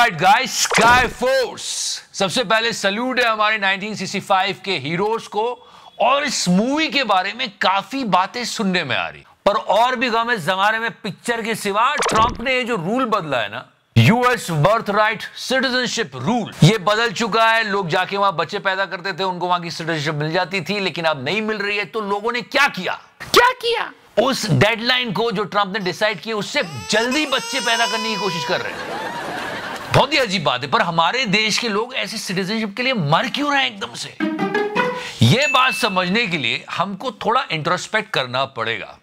Alright guys, sky force. सबसे पहले salute है हमारे 1965 के हीरोज को। और इस मूवी के बारे में काफी बातें सुनने में आ रही, पर और भी गम इस जमाने में पिक्चर के सिवा ट्रंप ने ये जो रूल बदला है ना, US birth right citizenship rule, ये बदल चुका है। लोग जाके वहां बच्चे पैदा करते थे, उनको वहां की सिटीजनशिप मिल जाती थी, लेकिन अब नहीं मिल रही है। तो लोगों ने क्या किया, उस डेडलाइन को जो ट्रंप ने डिसाइड किया उससे जल्दी बच्चे पैदा करने की कोशिश कर रहे हैं। बहुत ही अजीब बात है, पर हमारे देश के लोग ऐसे सिटीजनशिप के लिए मर क्यों रहे हैं एकदम से? यह बात समझने के लिए हमको थोड़ा इंट्रोस्पेक्ट करना पड़ेगा।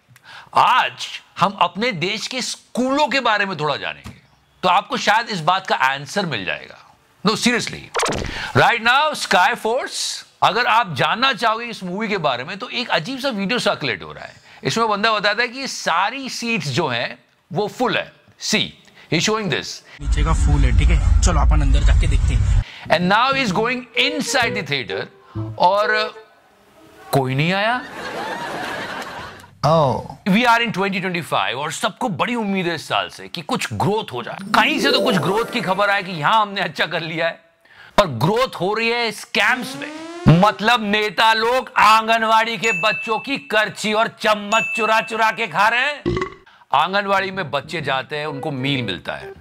आज हम अपने देश के स्कूलों के बारे में थोड़ा जानेंगे, तो आपको शायद इस बात का आंसर मिल जाएगा। No seriously, right now Sky Force, अगर आप जानना चाहोगे इस मूवी के बारे में, तो एक अजीब सा वीडियो सर्कुलेट हो रहा है। इसमें बंदा बताता है कि सारी सीट्स जो हैं वो फुल है। सी ही शोइंग दिस, नीचे का फुल है, ठीक है, चलो अपन अंदर जाके देखते हैं। And now he is going inside the theatre और कोई नहीं आया। वी आर इन 2025 और सबको बड़ी उम्मीद है इस साल से कि कुछ ग्रोथ हो जाए। कहीं से तो कुछ ग्रोथ की खबर आए कि यहां हमने अच्छा कर लिया है, पर ग्रोथ हो रही है स्कैम्स में। मतलब नेता लोग आंगनवाड़ी के बच्चों की करची और चम्मच चुरा चुरा के खा रहे हैं। आंगनवाड़ी में बच्चे जाते हैं, उनको मील मिलता है,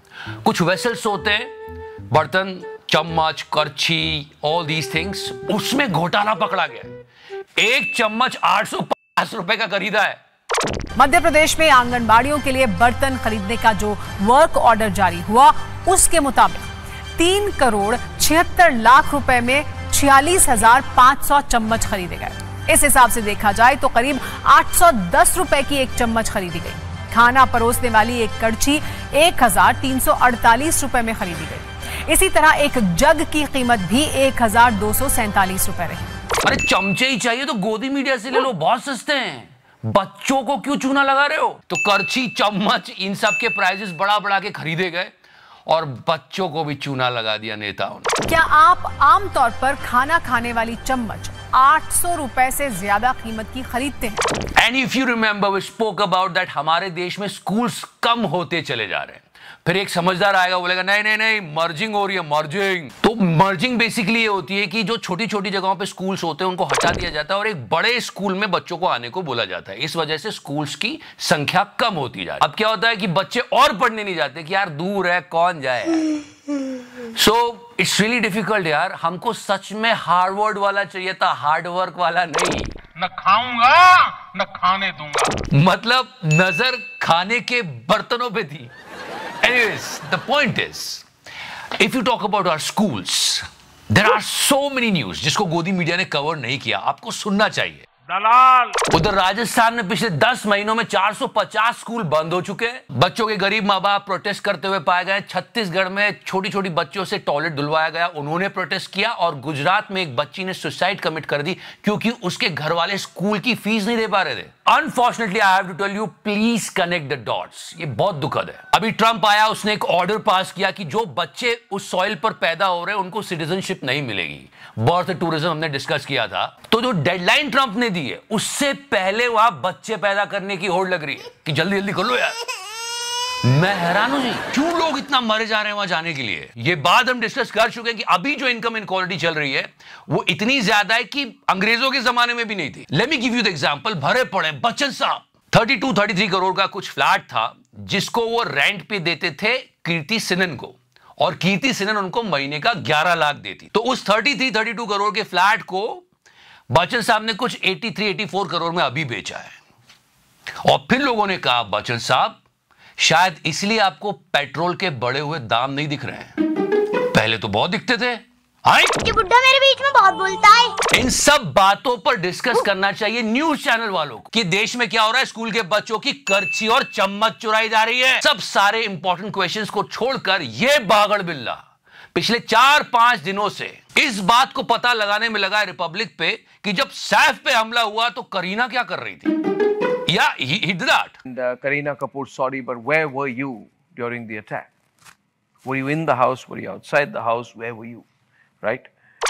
कुछ वेसल्स होते हैं, बर्तन, चम्मच, करछी, ऑल दीज थिंग्स, उसमें घोटाला पकड़ा गया है। एक चम्मच 850 रुपए का खरीदा है। मध्य प्रदेश में आंगनबाड़ियों के लिए बर्तन खरीदने का जो वर्क ऑर्डर जारी हुआ, उसके मुताबिक 3 करोड़ 76 लाख रुपए में 46,500 चम्मच खरीदे गए। इस हिसाब से देखा जाए तो करीब 810 रुपए की एक चम्मच खरीदी गई। खाना परोसने वाली एक कड़छी 1,348 रुपए में खरीदी गई। इसी तरह एक जग की कीमत भी 1,247 रुपए रही। अरे चमचे ही चाहिए तो गोदी मीडिया से ले लो, बहुत सस्ते हैं। बच्चों को क्यों चूना लगा रहे हो? तो करछी, चम्मच, इन सब के प्राइसेस बढ़ा बढ़ा के खरीदे गए और बच्चों को भी चूना लगा दिया नेताओं ने। क्या आप आमतौर पर खाना खाने वाली चम्मच 800 रुपए से ज्यादा कीमत की खरीदते हैं? And if you remember we spoke about that, हमारे देश में स्कूल्स कम होते चले जा रहे हैं। फिर एक समझदार आएगा, बोलेगा नहीं नहीं नहीं, मर्जिंग हो रही है, मर्जिंग। तो मर्जिंग बेसिकली ये होती है कि जो छोटी छोटी जगहों पे स्कूल्स होते हैं उनको हटा दिया जाता है और एक बड़े स्कूल में बच्चों को आने को बोला जाता है। इस वजह से स्कूल्स की संख्या कम होती जा रही है। अब क्या होता है कि बच्चे और पढ़ने नहीं जाते कि यार दूर है, कौन जाए यार। सो इट्स रियली डिफिकल्ट यार। हमको सच में हार्वर्ड वाला चाहिए था, हार्ड वर्क वाला नहीं। न खाऊंगा न खाने दूंगा, मतलब नजर खाने के बर्तनों पे थी। Anyways, the point is, if you talk about our schools, there are so many news जिसको गोदी मीडिया ने कवर नहीं किया, आपको सुनना चाहिए। दलाल। उधर राजस्थान में पिछले 10 महीनों में 450 स्कूल बंद हो चुके हैं। बच्चों के गरीब माँ बाप प्रोटेस्ट करते हुए पाए गए। छत्तीसगढ़ में छोटी छोटी बच्चों से टॉयलेट धुलवाया गया, उन्होंने प्रोटेस्ट किया। और गुजरात में एक बच्ची ने सुसाइड कमिट कर दी क्योंकि उसके घर वाले स्कूल की फीस नहीं दे पा रहे थे। Unfortunately I have to tell you, please connect the dots. ये बहुत दुखद है। अभी ट्रंप आया, उसने एक ऑर्डर पास किया कि जो बच्चे उस सॉइल पर पैदा हो रहे हैं उनको सिटीजनशिप नहीं मिलेगी। बर्थ टूरिज्म हमने डिस्कस किया था। तो जो डेडलाइन ट्रंप ने दी है, उससे पहले वहां बच्चे पैदा करने की होड़ लग रही है कि जल्दी जल्दी कर लो यार। मैं हैरान हूं जी, क्यों लोग इतना मरे जा रहे हैं वहां जाने के लिए। ये बात हम डिस्कस कर चुके हैं कि अभी जो इनकम इनक्वालिटी चल रही है वो इतनी ज्यादा है कि अंग्रेजों के जमाने में भी नहीं थी। Let me give you the example. भरे पड़े बच्चन साहब, 32-33 करोड़ का कुछ फ्लैट था जिसको वो रेंट पे देते थे कीर्ति सिनन को, और कीर्ति सिनन उनको महीने का 11 लाख देती। तो उस 33-32 करोड़ के फ्लैट को बच्चन साहब ने कुछ 83-84 करोड़ में अभी बेचा है। और फिर लोगों ने कहा, बच्चन साहब शायद इसलिए आपको पेट्रोल के बढ़े हुए दाम नहीं दिख रहे हैं, पहले तो बहुत दिखते थे। ये बुड्ढा मेरे बीच में बहुत बोलता है। इन सब बातों पर डिस्कस करना चाहिए न्यूज चैनल वालों को कि देश में क्या हो रहा है। स्कूल के बच्चों की करछी और चम्मच चुराई जा रही है। सब सारे इंपॉर्टेंट क्वेश्चंस को छोड़कर ये बागड़ बिल्ला पिछले 4-5 दिनों से इस बात को पता लगाने में लगा है रिपब्लिक पे कि जब सैफ पे हमला हुआ तो करीना क्या कर रही थी। Yeah, he did that. And Kareena Kapoor, sorry, but where were you during the attack? Were you in the house? Were you outside the house? Where were you? Right?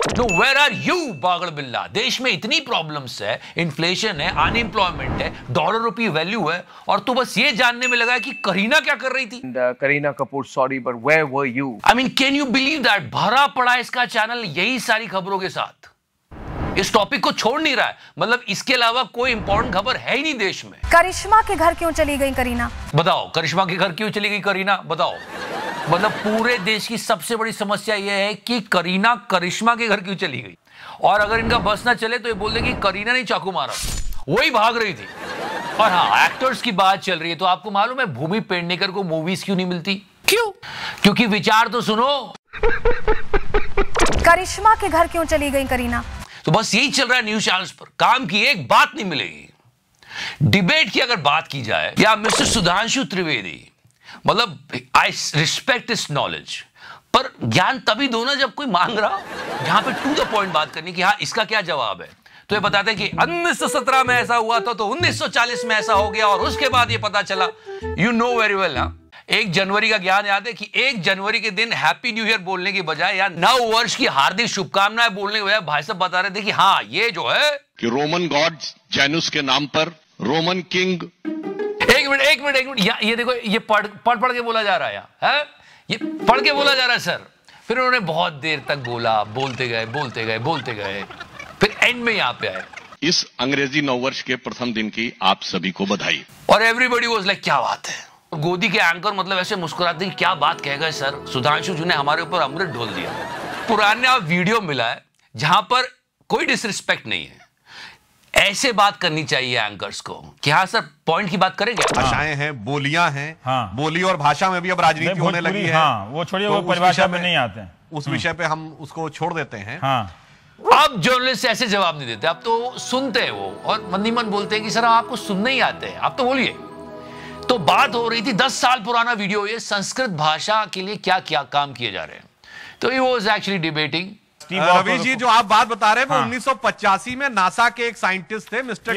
No where are you पागल बिल्ला। देश में इतनी problems है, inflation है, unemployment है, dollar rupee value है, और तू बस ये जानने में लगा है कि करीना क्या कर रही थी। Kareena Kapoor, sorry, but where were you? I mean can you believe that? भरा पड़ा इसका चैनल यही सारी खबरों के साथ, इस टॉपिक को छोड़ नहीं रहा है। मतलब इसके अलावा कोई इंपॉर्टेंट खबर है ही नहीं देश में। करिश्मा के घर क्यों चली गई करीना? बताओ, करिश्मा के घर क्यों चली गई करीना? बताओ। मतलब पूरे देश की सबसे बड़ी समस्या यह है कि करीना करिश्मा के घर क्यों चली गई, और अगर इनका बस ना चले तो ये बोल दे कि करीना ने चाकू मारा, वही भाग रही थी। और हाँ, एक्टर्स की बात चल रही है तो आपको मालूम है भूमि पेडनेकर को मूवीज क्यों नहीं मिलती? क्यों? क्योंकि विचार तो सुनो। करिश्मा के घर क्यों चली गई करीना? तो बस यही चल रहा है न्यूज चैनल्स पर, काम की एक बात नहीं मिलेगी। डिबेट की अगर बात की जाए, या मिस्टर सुधांशु त्रिवेदी, मतलब आई रिस्पेक्ट हिज नॉलेज, पर ज्ञान तभी दो ना जब कोई मांग रहा हो, जहां पे टू द पॉइंट बात करनी कि हाँ इसका क्या जवाब है। तो ये बताते हैं कि 1917 में ऐसा हुआ था, तो 1940 में ऐसा हो गया, और उसके बाद ये पता चला। यू नो वेरी वेल ना, 1 जनवरी का ज्ञान याद है कि 1 जनवरी के दिन हैप्पी न्यू ईयर बोलने की बजाय या नव वर्ष की हार्दिक शुभकामनाएं बोलने के बजाय भाई साहब बता रहे थे कि हाँ ये जो है कि रोमन गॉड जेनुस के नाम पर रोमन किंग। एक मिनट, ये देखो, ये पढ़ के बोला जा रहा है, ये पढ़ के बोला जा रहा है सर। फिर उन्होंने बहुत देर तक बोला, बोलते गए, फिर एंड में यहाँ पे आए। इस अंग्रेजी नववर्ष के प्रथम दिन की आप सभी को बधाई। और एवरीबॉडी वाज लाइक क्या बात है। गोदी के एंकर मतलब ऐसे मुस्कुराते कि क्या बात कह गए सर। सुधांशु जी ने हमारे ऊपर अमृत ढोल दिया। पुराना वीडियो मिला है जहां पर कोई डिसरिस्पेक्ट नहीं है, ऐसे बात करनी चाहिए एंकर्स को कि हाँ सर पॉइंट की बात करेंगे। भाषाएं हैं, बोलियां हैं, हाँ। बोली और भाषा में भी अब राजनीति होने लगी है। हाँ, वो छोड़िए, वो परिभाषा में नहीं आते हैं। उस विषय पे हम उसको छोड़ देते हैं। हाँ। अब जर्नलिस्ट ऐसे जवाब नहीं देते, अब तो सुनते हैं वो, और मंदी मन बोलते हैं कि सर आपको सुनने ही आते हैं, आप तो बोलिए। तो बात हो रही थी 10 साल पुराना वीडियो, ये संस्कृत भाषा के लिए क्या क्या काम किए जा रहे हैं। तो he was actually debating. Ravi ji जो आप बात बता रहे हैं, वो 1985 में नासा के एक साइंटिस्ट थे मिस्टर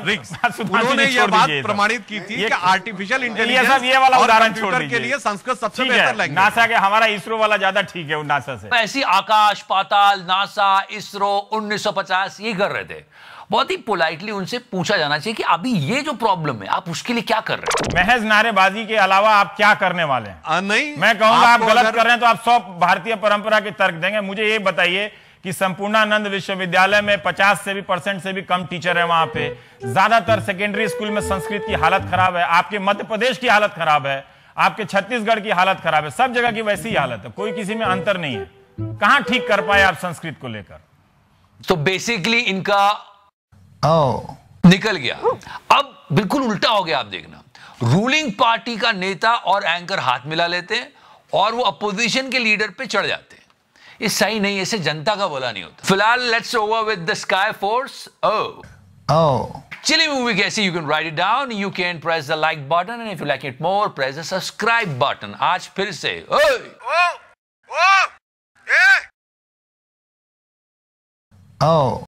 रिक्स, उन्होंने ये बात प्रमाणित की थी कि आर्टिफिशियल इंटेलिजेंस ये वाला उदाहरण छोड़ कंप्यूटर के लिए संस्कृत सबसे बेहतर लैंग्वेज। नासा के, हमारा इसरो वाला ज्यादा ठीक है नासा से। ऐसी आकाश पाताल, नासा, इसरो 1950 ये कर रहे थे। बहुत ही पोलाइटली उनसे पूछा जाना चाहिए कि अभी ये जो प्रॉब्लम है आप उसके लिए क्या कर रहे हैं। महज नारेबाजी के अलावा आप क्या करने वाले हैं? नहीं, मैं कहूंगा आप गलत कर रहे हैं तो आप 100 भारतीय परंपरा के तर्क देंगे। मुझे ये बताइए कि संपूर्णानंद विश्वविद्यालय में 50% से भी कम टीचर है, वहां पे ज्यादातर सेकेंडरी स्कूल में संस्कृत की हालत खराब है, आपके मध्य प्रदेश की हालत खराब है, आपके छत्तीसगढ़ की हालत खराब है, सब जगह की वैसी हालत है, कोई किसी में अंतर नहीं है। कहां ठीक कर पाए आप संस्कृत को लेकर? तो बेसिकली इनका निकल गया। अब बिल्कुल उल्टा हो गया। आप देखना, रूलिंग पार्टी का नेता और एंकर हाथ मिला लेते हैं और वो अपोजिशन के लीडर पे चढ़ जाते हैं। ये सही नहीं, ऐसे जनता का भला नहीं होता। फिलहाल let's over with the Sky Force. चिली मूवी कैसी? You can write it down, you can press the like button and if you like it more press the subscribe button. आज फिर से